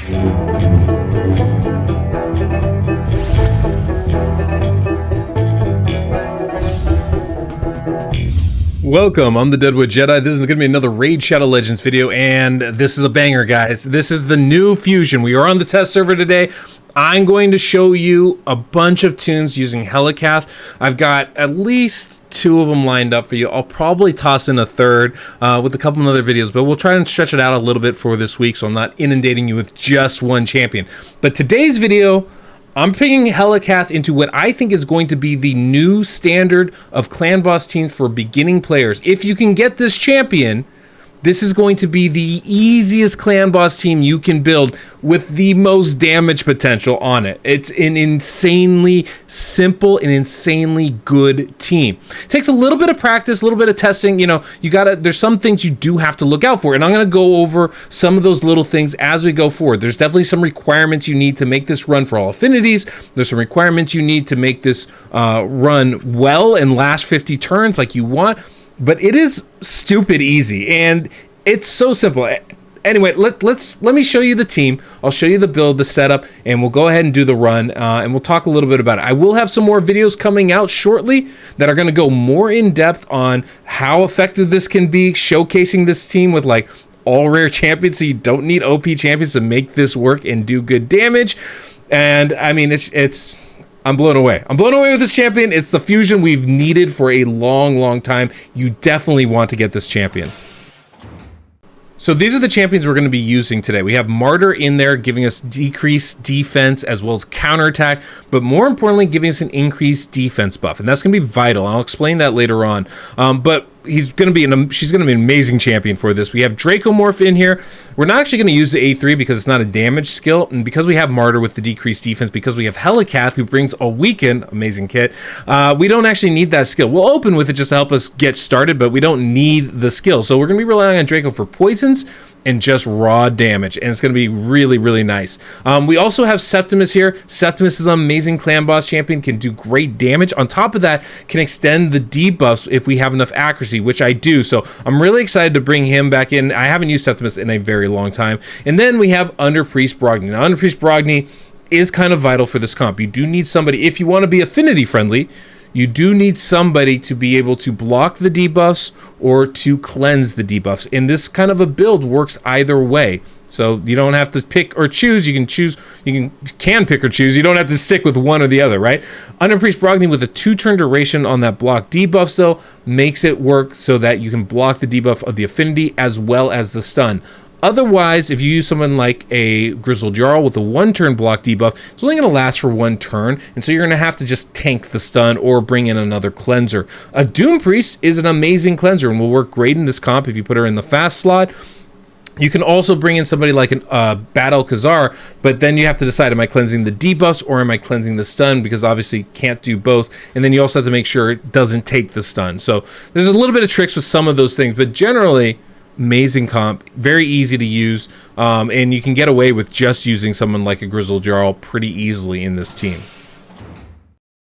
Welcome, I'm the Deadwood Jedi. This is going to be another Raid Shadow Legends video, and this is a banger, guys. This is the new fusion. We are on the test server today. I'm going to show you a bunch of tunes using Helicath. I've got at least 2 of them lined up for you. I'll probably toss in a third with a couple of other videos, but we'll try and stretch it out a little bit for this week so I'm not inundating you with just one champion. But today's video, I'm picking Helicath into what I think is going to be the new standard of clan boss teams for beginning players. If you can get this champion, this is going to be the easiest clan boss team you can build with the most damage potential on it. It's an insanely simple and insanely good team. It takes a little bit of practice, a little bit of testing. You know, there's some things you do have to look out for, and I'm going to go over some of those little things as we go forward. There's definitely some requirements you need to make this run for all affinities. There's some requirements you need to make this run well and last 50 turns like you want. But it is stupid easy, and it's so simple. Anyway, let me show you the team. I'll show you the build, the setup, and we'll go ahead and do the run, and we'll talk a little bit about it. I will have some more videos coming out shortly that are going to go more in depth on how effective this can be, showcasing this team with like all rare champions, so you don't need OP champions to make this work and do good damage. And I mean, I'm blown away. I'm blown away with this champion. It's the fusion we've needed for a long, long time. You definitely want to get this champion. So these are the champions we're going to be using today. We have Martyr in there, giving us decreased defense as well as counterattack, but more importantly, giving us an increased defense buff, and that's going to be vital. I'll explain that later on. But she's going to be an amazing champion for this. We have Dracomorph in here. We're not actually going to use the A3 because it's not a damage skill, and because we have Martyr with the decreased defense, because we have Helicath who brings a weaken, amazing kit, we don't actually need that skill. We'll open with it just to help us get started, but we don't need the skill. So we're going to be relying on Draco for poisons and just raw damage, and it's going to be really, really nice. We also have Septimus here. Septimus is an amazing clan boss champion, can do great damage. On top of that, can extend the debuffs if we have enough accuracy, which I do. So I'm really excited to bring him back in. I haven't used Septimus in a very long time. And then we have Underpriest Brogni. Now, Underpriest Brogni is kind of vital for this comp. You do need somebody, if you want to be affinity friendly, you do need somebody to be able to block the debuffs or to cleanse the debuffs. And this kind of a build works either way. So you don't have to pick or choose. You can choose. You can pick or choose. You don't have to stick with one or the other, right? Underpriest Brogni with a 2-turn duration on that block debuff, though, makes it work so that you can block the debuff of the affinity as well as the stun. Otherwise, if you use someone like a Grizzled Jarl with a 1-turn block debuff, it's only going to last for 1 turn, and so you're going to have to just tank the stun or bring in another cleanser. A Doom Priest is an amazing cleanser and will work great in this comp if you put her in the fast slot. You can also bring in somebody like Battle Khazar, but then you have to decide, am I cleansing the debuffs or am I cleansing the stun? Because obviously you can't do both. And then you also have to make sure it doesn't take the stun. So there's a little bit of tricks with some of those things, but generally, amazing comp, very easy to use, and you can get away with just using someone like a Grizzled Jarl pretty easily in this team.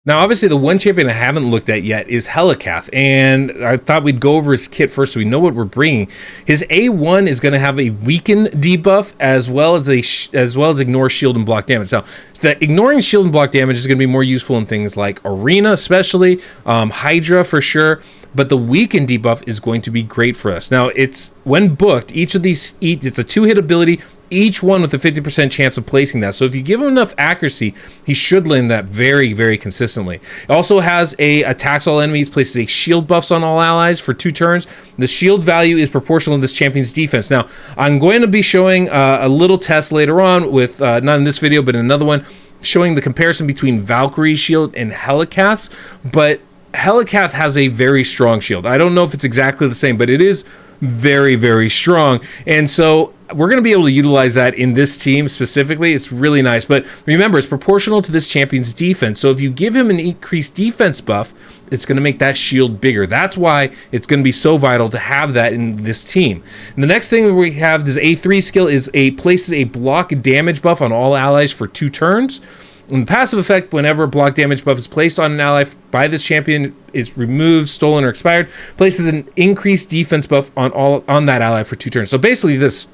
Now, obviously, the one champion I haven't looked at yet is Helicath, and I thought we'd go over his kit first so we know what we're bringing. His A1 is going to have a weaken debuff as well as ignore shield and block damage. Now, the ignoring shield and block damage is going to be more useful in things like Arena, especially Hydra for sure. But the weaken debuff is going to be great for us. Now, it's when booked, it's a 2-hit ability, each one with a 50% chance of placing that. So if you give him enough accuracy, he should land that very, very consistently. It also has attacks all enemies, places a shield buffs on all allies for 2 turns. The shield value is proportional to this champion's defense. Now, I'm going to be showing a little test later on with, not in this video, but in another one, showing the comparison between Valkyrie's shield and Helicath's, but Helicath has a very strong shield. I don't know if it's exactly the same, but it is very, very strong. And so we're going to be able to utilize that in this team specifically. It's really nice. But remember, it's proportional to this champion's defense. So if you give him an increased defense buff, it's going to make that shield bigger. That's why it's going to be so vital to have that in this team. And the next thing we have, this A3 skill, is places a block damage buff on all allies for 2 turns. In the passive effect, whenever a block damage buff is placed on an ally by this champion, is removed, stolen, or expired, places an increased defense buff on that ally for 2 turns. So basically this,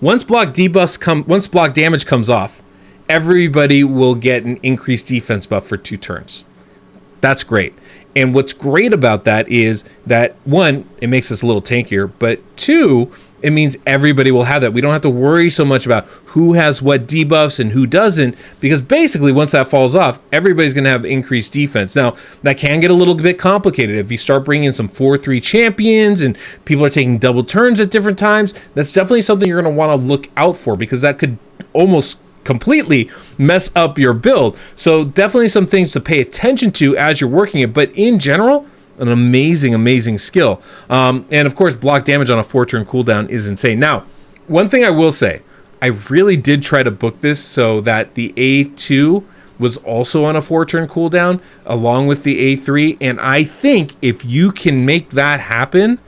once block damage comes off, everybody will get an increased defense buff for 2 turns. That's great. And what's great about that is that, one, it makes us a little tankier, but 2, it means everybody will have that. We don't have to worry so much about who has what debuffs and who doesn't, because basically once that falls off, everybody's going to have increased defense. Now, that can get a little bit complicated. If you start bringing in some 4-3 champions and people are taking double turns at different times, that's definitely something you're going to want to look out for, because that could almost completely mess up your build. So definitely some things to pay attention to as you're working it, but in general, an amazing skill. And of course, block damage on a 4-turn cooldown is insane. Now, one thing I will say, I really did try to book this so that the A2 was also on a 4-turn cooldown along with the A3, and I think if you can make that happen,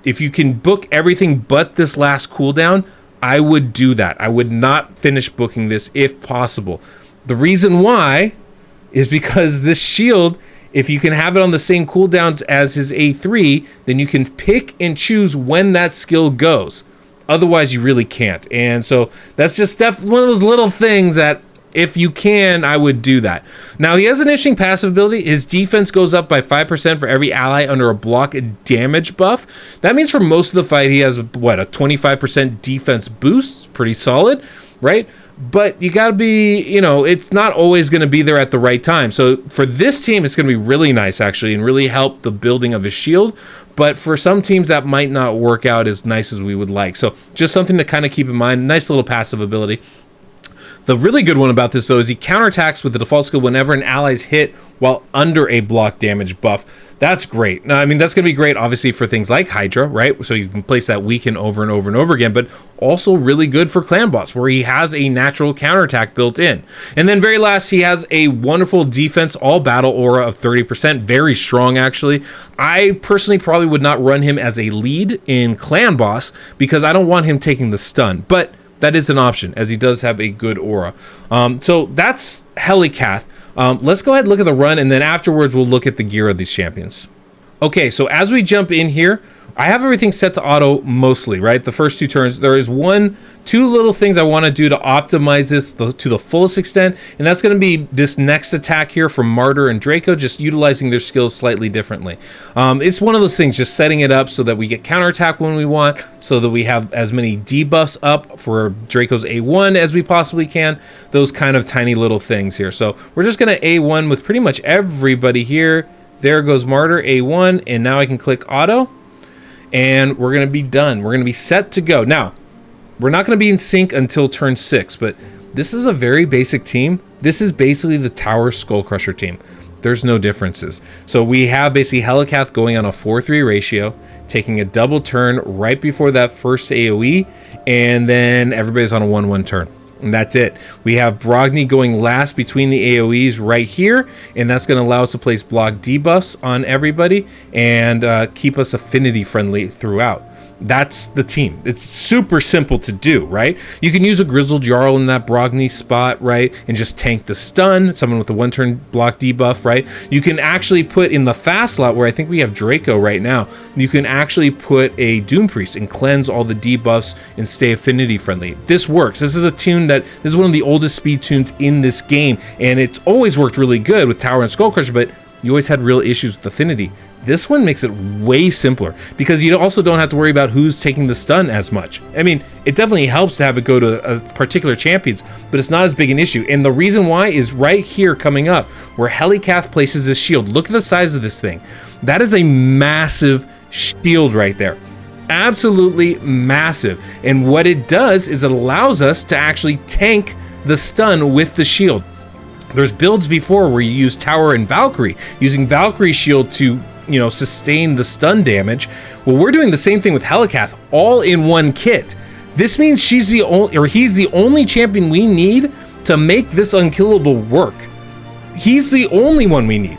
if you can book everything but this last cooldown, I would do that. I would not finish booking this if possible. The reason why is because this shield, if you can have it on the same cooldowns as his A3, then you can pick and choose when that skill goes. Otherwise, you really can't. And so that's just one of those little things that if you can, I would do that. Now, he has an interesting passive ability. His defense goes up by 5% for every ally under a block damage buff. That means for most of the fight, he has, what, a 25% defense boost? Pretty solid, right? But you got to be, it's not always going to be there at the right time. So for this team, it's going to be really nice, actually, and really help the building of his shield. But for some teams, that might not work out as nice as we would like. So just something to kind of keep in mind. Nice little passive ability. The really good one about this, though, is he counterattacks with the default skill whenever an ally's hit while under a block damage buff. That's great. Now, I mean, that's going to be great, obviously, for things like Hydra, right? So you can place that weaken over and over and over again, but also really good for Clan Boss, where he has a natural counterattack built in. And then very last, he has a wonderful defense all battle aura of 30%. Very strong, actually. I personally probably would not run him as a lead in Clan Boss because I don't want him taking the stun, but that is an option, as he does have a good aura. So that's Helicath. Let's go ahead and look at the run, and then afterwards we'll look at the gear of these champions. Okay, so as we jump in here, I have everything set to auto mostly, right? The first 2 turns. There is 2 little things I want to do to optimize this to the fullest extent, and that's going to be this next attack here from Martyr and Draco, just utilizing their skills slightly differently. It's one of those things, just setting it up so that we get counterattack when we want, so that we have as many debuffs up for Draco's A1 as we possibly can, those kind of tiny little things here. So we're just going to A1 with pretty much everybody here. There goes Martyr, A1, and now I can click auto. And we're going to be done. We're going to be set to go. Now, we're not going to be in sync until turn 6, but this is a very basic team. This is basically the Tower Skull Crusher team. There's no differences. So we have basically Helicath going on a 4-3 ratio, taking a double turn right before that first AoE, and then everybody's on a 1-1 turn. And that's it. We have Brogni going last between the AoEs right here, and that's going to allow us to place block debuffs on everybody and keep us affinity friendly throughout. That's the team. It's super simple to do, right? You can use a Grizzled Jarl in that Brogni spot, right? And just tank the stun, someone with a 1-turn block debuff, right? You can actually put in the fast slot where I think we have Draco right now. You can actually put a Doom Priest and cleanse all the debuffs and stay affinity friendly. This works. This is a tune this is one of the oldest speed tunes in this game, and it's always worked really good with Tower and Skull Crusher, but you always had real issues with affinity. This one makes it way simpler because you also don't have to worry about who's taking the stun as much. I mean, it definitely helps to have it go to particular champions, but it's not as big an issue. And the reason why is right here coming up where Helicath places his shield. Look at the size of this thing. That is a massive shield right there. Absolutely massive. And what it does is it allows us to actually tank the stun with the shield. There's builds before where you use Tower and Valkyrie, using Valkyrie's shield to sustain the stun damage. Well, we're doing the same thing with Helicath, all in one kit. This means he's the only champion we need to make this Unkillable work. He's the only one we need.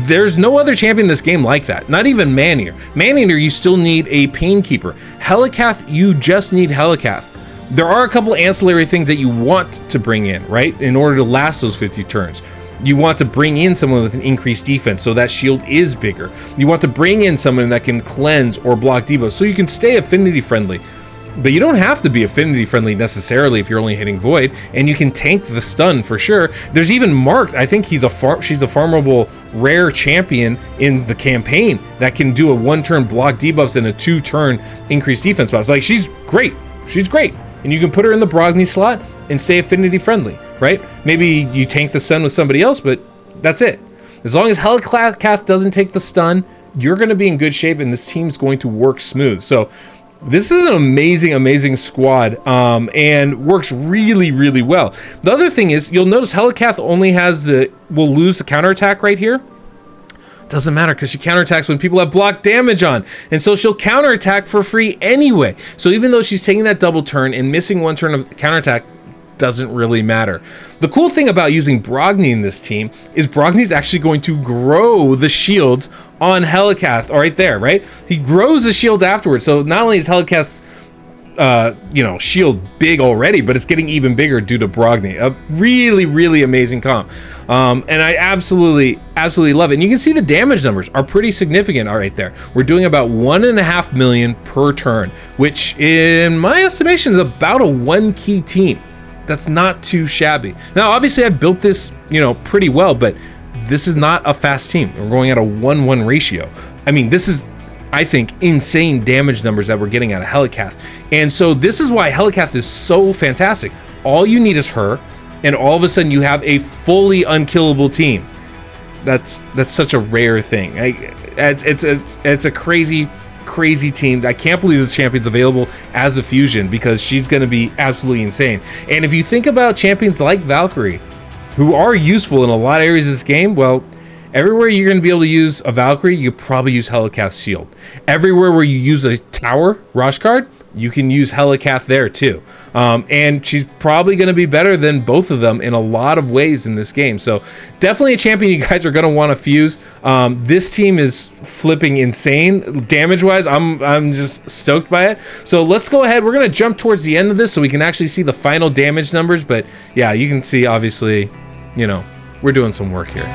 There's no other champion in this game like that. Not even Man-Eater. Man-Eater, you still need a Painkeeper. Helicath, you just need Helicath. There are a couple ancillary things that you want to bring in, right? In order to last those 50 turns. You want to bring in someone with an increased defense so that shield is bigger. You want to bring in someone that can cleanse or block debuffs so you can stay affinity friendly. But you don't have to be affinity friendly necessarily if you're only hitting void, and you can tank the stun for sure. There's even marked, I think she's a farmable rare champion in the campaign that can do a 1-turn block debuffs and a 2-turn increased defense buffs. Like, she's great. She's great. And you can put her in the Brogni slot and stay affinity friendly, right? Maybe you tank the stun with somebody else, but that's it. As long as Helicath doesn't take the stun, you're going to be in good shape, and this team's going to work smooth. So this is an amazing squad, and works really, really well. The other thing is, you'll notice Helicath only has will lose the counterattack right here. Doesn't matter, because she counterattacks when people have block damage on, and so she'll counterattack for free anyway. So even though she's taking that double turn and missing 1 turn of counterattack, doesn't really matter. The cool thing about using Brogni in this team is Brogni's actually going to grow the shields on Helicath right there, right? He grows the shield afterwards. So not only is Helicath's shield big already, but it's getting even bigger due to Brogni. A really, really amazing comp. And I absolutely love it. And you can see the damage numbers are pretty significant right there. We're doing about 1.5 million per turn, which in my estimation is about a 1-key team. That's not too shabby. Now, obviously, I built this, pretty well, but this is not a fast team. We're going at a 1-1 ratio. I mean, this is, I think, insane damage numbers that we're getting out of Helicath. And so this is why Helicath is so fantastic. All you need is her, and all of a sudden you have a fully unkillable team. That's such a rare thing. It's a crazy team. I can't believe this champion's available as a fusion, because she's going to be absolutely insane. And if you think about champions like Valkyrie, who are useful in a lot of areas of this game, well, everywhere you're going to be able to use a Valkyrie, you probably use Helicath's shield. Everywhere where you use a tower, Roshkard, you can use Helicath there too. And she's probably going to be better than both of them in a lot of ways in this game. So definitely a champion you guys are going to want to fuse. This team is flipping insane damage wise. I'm just stoked by it. So let's go ahead. We're going to jump towards the end of this so we can actually see the final damage numbers. But yeah, you can see obviously, we're doing some work here.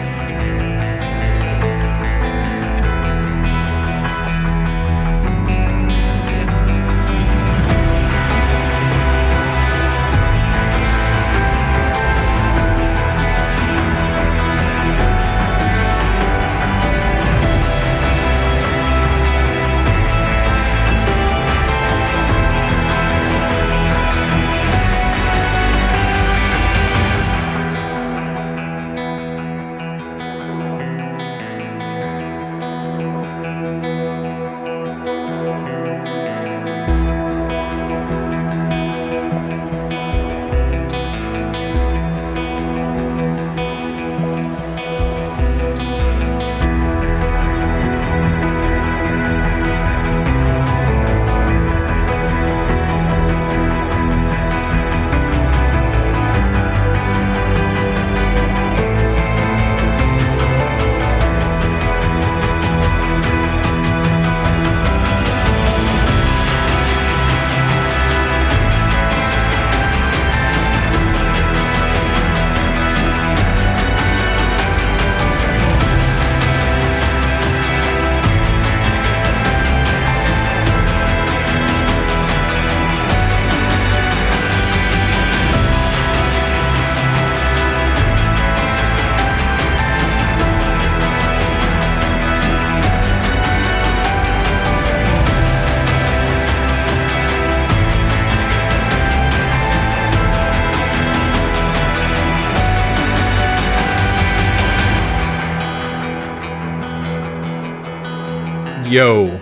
Yo.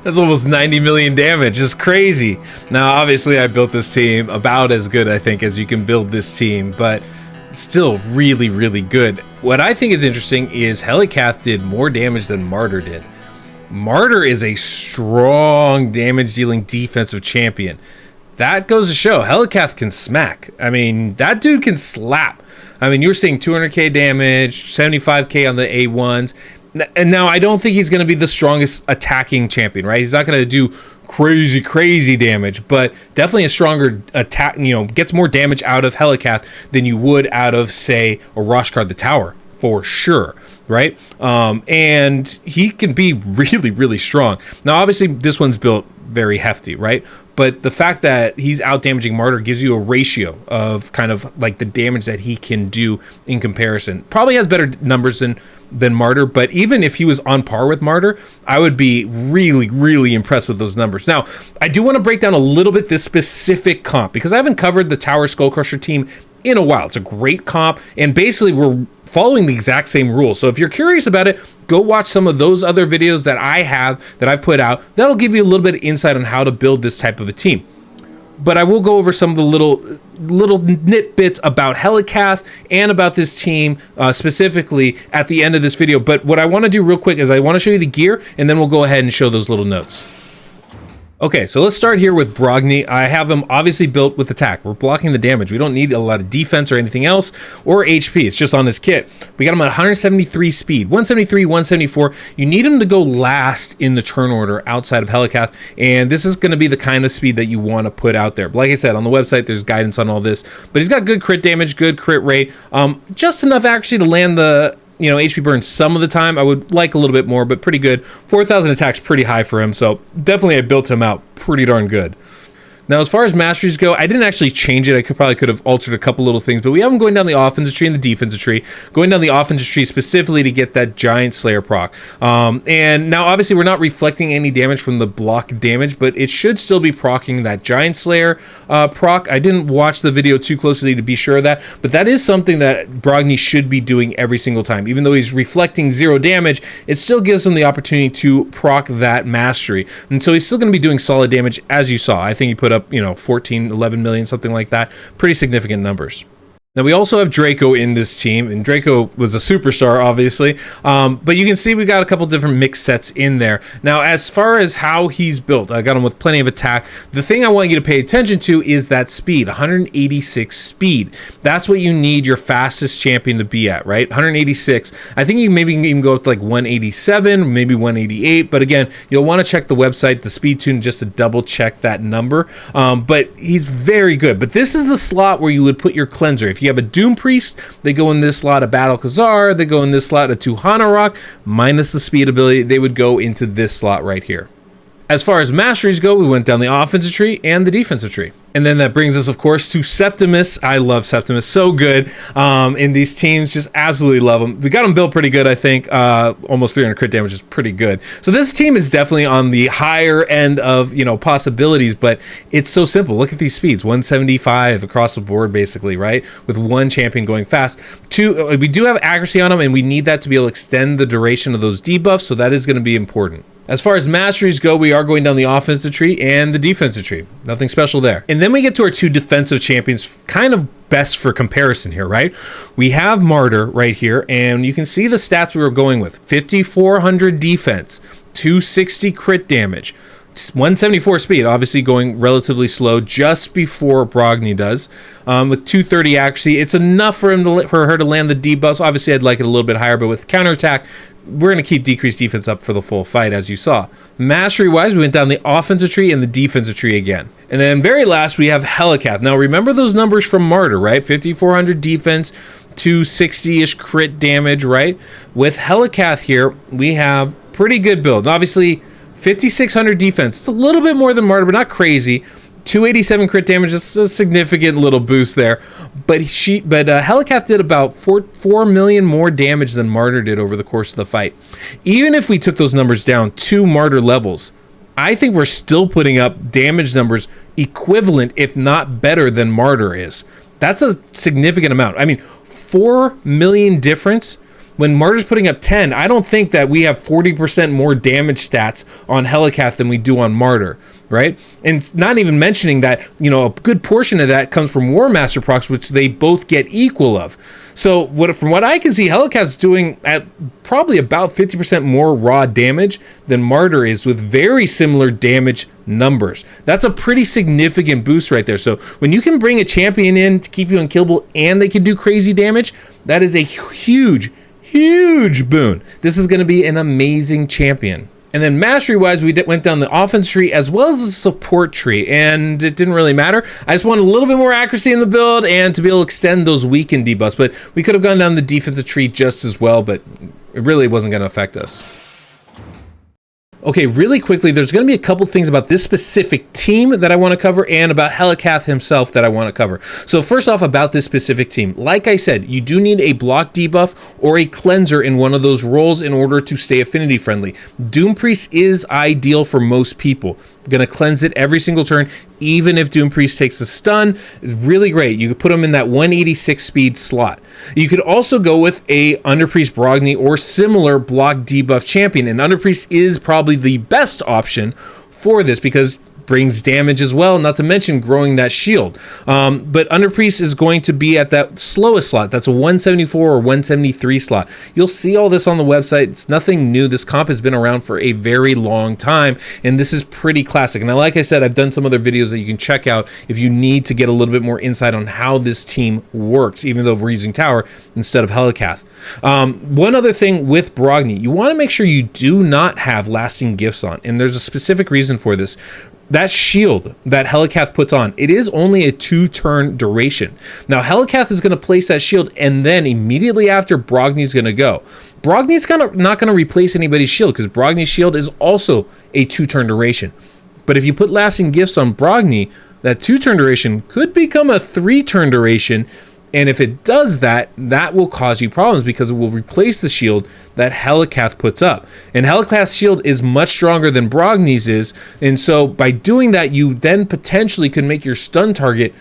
That's almost 90 million damage. It's crazy. Now, obviously, I built this team about as good, I think, as you can build this team, but still really, really good. What I think is interesting is Helicath did more damage than Martyr did. Martyr is a strong damage-dealing defensive champion. That goes to show Helicath can smack. I mean, that dude can slap. I mean, you're seeing 200k damage, 75k on the A1s. And now I don't think he's going to be the strongest attacking champion, right? He's not going to do crazy damage, but definitely a stronger attack, gets more damage out of Helicath than you would out of, say, a Roshkard the Tower, for sure, right? And he can be really, really strong. Now, obviously, this one's built very hefty, right? But the fact that he's out damaging Martyr gives you a ratio of kind of like the damage that he can do in comparison. Probably has better numbers than Martyr, but even if he was on par with Martyr, I would be really, really impressed with those numbers. Now, I do want to break down a little bit this specific comp because I haven't covered the Tower Skullcrusher team in a while. It's a great comp, and basically we're following the exact same rules. So if you're curious about it, go watch some of those other videos that I've put out. That'll give you a little bit of insight on how to build this type of a team. But I will go over some of the little nitbits about Helicath and about this team specifically at the end of this video. But what I want to do real quick is I want to show you the gear, and then we'll go ahead and show those little notes. Okay, so let's start here with Brogni. I have him obviously built with attack. We're blocking the damage. We don't need a lot of defense or anything else, or HP. It's just on his kit. We got him at 173 speed, 173, 174. You need him to go last in the turn order outside of Helicath, and this is going to be the kind of speed that you want to put out there. But like I said, on the website, there's guidance on all this, but he's got good crit damage, good crit rate, just enough accuracy to land the HP burn some of the time. I would like a little bit more, but pretty good. 4,000 attacks, pretty high for him, so definitely I built him out pretty darn good. Now, as far as masteries go, I didn't actually change it. I could have altered a couple little things, but we have him going down the offensive tree and the defensive tree. Going down the offensive tree specifically to get that Giant Slayer proc. And now, obviously, we're not reflecting any damage from the block damage, but it should still be procking that Giant Slayer proc. I didn't watch the video too closely to be sure of that, but that is something that Brogni should be doing every single time. Even though he's reflecting 0 damage, it still gives him the opportunity to proc that mastery. And so he's still going to be doing solid damage, as you saw. I think he put up 14, 11 million, something like that. Pretty significant numbers. Now, we also have Draco in this team, and Draco was a superstar, obviously, but you can see we got a couple different mix sets in there. Now, as far as how he's built, I got him with plenty of attack. The thing I want you to pay attention to is that speed, 186 speed. That's what you need your fastest champion to be at, right? 186. I think you maybe can even go up to like 187, maybe 188, but again, you'll want to check the website, the speed tune, just to double check that number, but he's very good. But this is the slot where you would put your cleanser. If you have a Doom Priest, they go in this slot of Battle Khazar, they go in this slot of Tuhana Rock, minus the speed ability, they would go into this slot right here. As far as masteries go, we went down the offensive tree and the defensive tree. And then that brings us, of course, to Septimus. I love Septimus, so good in these teams, just absolutely love him. We got him built pretty good, I think. Almost 300 crit damage is pretty good. So this team is definitely on the higher end of possibilities, but it's so simple. Look at these speeds, 175 across the board, basically, right? With one champion going fast. We do have accuracy on him, and we need that to be able to extend the duration of those debuffs, so that is going to be important. As far as masteries go, we are going down the offensive tree and the defensive tree. Nothing special there. And then we get to our two defensive champions, kind of best for comparison here, right? We have Martyr right here, and you can see the stats we were going with. 5,400 defense, 260 crit damage, 174 speed, obviously going relatively slow just before Brogni does, with 230 accuracy. It's enough for her to land the debuffs. Obviously, I'd like it a little bit higher, but with counterattack, we're going to keep decreased defense up for the full fight, as you saw. Mastery-wise, we went down the offensive tree and the defensive tree again. And then very last, we have Helicath. Now, remember those numbers from Martyr, right? 5,400 defense, 260-ish crit damage, right? With Helicath here, we have pretty good build. Obviously, 5,600 defense. It's a little bit more than Martyr, but not crazy. 287 crit damage, is a significant little boost there. But Helicath did about 4 million more damage than Martyr did over the course of the fight. Even if we took those numbers down to Martyr levels, I think we're still putting up damage numbers equivalent, if not better, than Martyr is. That's a significant amount. I mean, 4 million difference. When Martyr's putting up 10, I don't think that we have 40% more damage stats on Helicath than we do on Martyr, right? And not even mentioning that, a good portion of that comes from War Master procs, which they both get equal of. So from what I can see, Helicath's doing at probably about 50% more raw damage than Martyr is, with very similar damage numbers. That's a pretty significant boost right there. So when you can bring a champion in to keep you unkillable and they can do crazy damage, that is a huge boon. This is going to be an amazing champion. And then mastery-wise, we went down the offense tree as well as the support tree, and it didn't really matter. I just wanted a little bit more accuracy in the build and to be able to extend those weakened debuffs, but we could have gone down the defensive tree just as well, but it really wasn't going to affect us. Okay, really quickly, there's going to be a couple things about this specific team that I want to cover and about Helicath himself that I want to cover. So first off, about this specific team. Like I said, you do need a block debuff or a cleanser in one of those roles in order to stay affinity friendly. Doom Priest is ideal for most people. Going to cleanse it every single turn, even if Doom Priest takes a stun. Really great. You could put him in that 186 speed slot. You could also go with a Underpriest Brogni or similar block debuff champion, and Underpriest is probably the best option for this because brings damage as well, not to mention growing that shield. But Underpriest is going to be at that slowest slot. That's a 174 or 173 slot. You'll see all this on the website. It's nothing new. This comp has been around for a very long time, and this is pretty classic. And like I said, I've done some other videos that you can check out if you need to get a little bit more insight on how this team works, even though we're using Tower instead of Helicath. One other thing with Brogni, you want to make sure you do not have lasting gifts on, and there's a specific reason for this. That shield that Helicath puts on, it is only a 2-turn duration. Now, Helicath is going to place that shield, and then immediately after, Brogni's going to go. Brogni's not going to replace anybody's shield, because Brogni's shield is also a 2-turn duration. But if you put lasting gifts on Brogni, that 2-turn duration could become a 3-turn duration, and if it does that, that will cause you problems because it will replace the shield that Helicath puts up. And Helicath's shield is much stronger than Brogni's is, and so by doing that, you then potentially could make your stun target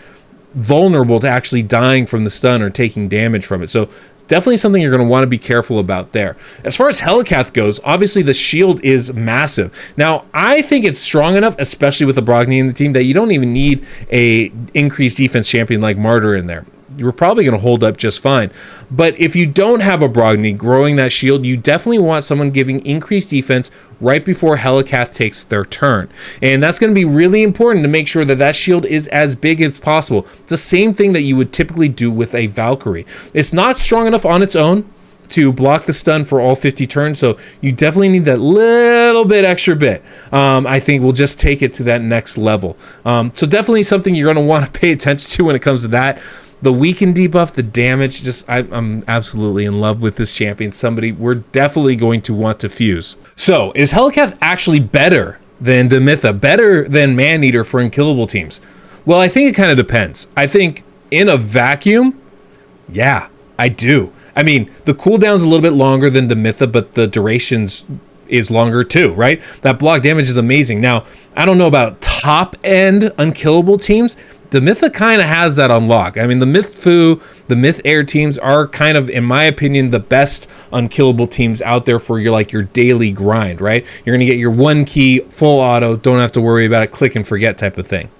vulnerable to actually dying from the stun or taking damage from it. So definitely something you're going to want to be careful about there. As far as Helicath goes, obviously the shield is massive. Now, I think it's strong enough, especially with the Brogni in the team, that you don't even need a increased defense champion like Martyr in there. You're probably going to hold up just fine. But if you don't have a Brogni growing that shield, you definitely want someone giving increased defense right before Helicath takes their turn. And that's going to be really important to make sure that that shield is as big as possible. It's the same thing that you would typically do with a Valkyrie. It's not strong enough on its own to block the stun for all 50 turns, so you definitely need that little bit extra bit. I think we'll just take it to that next level. So definitely something you're going to want to pay attention to when it comes to that. The weaken debuff, the damage, I'm absolutely in love with this champion. Somebody we're definitely going to want to fuse. So, is Helicath actually better than Demytha, better than Maneater for Unkillable teams? Well, I think it kind of depends. I think in a vacuum, yeah, I do. I mean, the cooldown's a little bit longer than Demytha, but the durations is longer too, right? That block damage is amazing. Now, I don't know about top-end Unkillable teams. Demytha kind of has that on lock. I mean, the Myth Fu, the Myth Air teams are kind of, in my opinion, the best Unkillable teams out there for your daily grind, right? You're going to get your 1 key, full auto, don't have to worry about it, click and forget type of thing.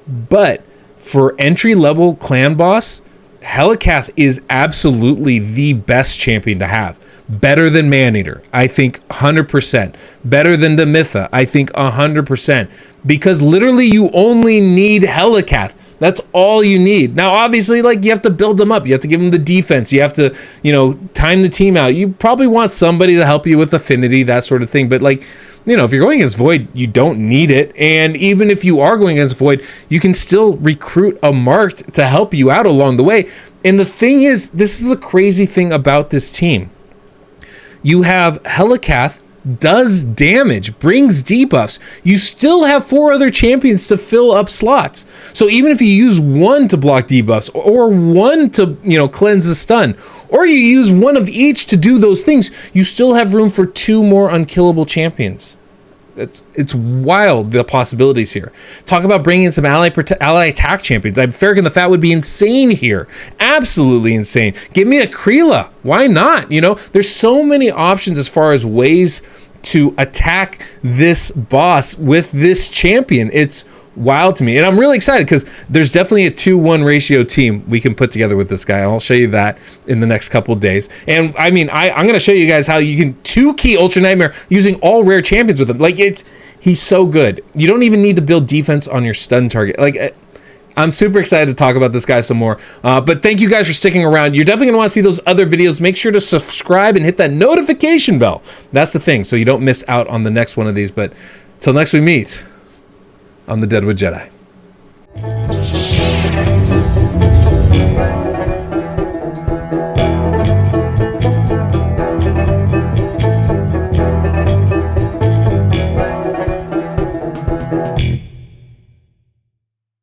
But for entry-level clan boss, Helicath is absolutely the best champion to have. Better than Maneater, I think 100%. Better than Demytha, I think 100%. Because literally you only need Helicath. That's all you need. Now, obviously, you have to build them up. You have to give them the defense. You have to, time the team out. You probably want somebody to help you with affinity, that sort of thing. But if you're going against Void, you don't need it. And even if you are going against Void, you can still recruit a Marked to help you out along the way. And the thing is, this is the crazy thing about this team. You have Helicath does damage, brings debuffs. You still have 4 other champions to fill up slots. So even if you use 1 to block debuffs or 1 to, cleanse the stun, or you use 1 of each to do those things, you still have room for 2 more unkillable champions. It's wild, the possibilities here. Talk about bringing in some ally attack champions. Farrakhan the Fat would be insane here. Absolutely insane. Give me a Kreela. Why not? There's so many options as far as ways to attack this boss with this champion. It's wild to me. And I'm really excited because there's definitely a 2-1 ratio team we can put together with this guy. And I'll show you that in the next couple of days. And I mean, I'm going to show you guys how you can 2-key Ultra Nightmare using all rare champions with him. He's so good. You don't even need to build defense on your stun target. I'm super excited to talk about this guy some more. But thank you guys for sticking around. You're definitely going to want to see those other videos. Make sure to subscribe and hit that notification bell. That's the thing, so you don't miss out on the next one of these. But till next we meet on the Deadwood Jedi.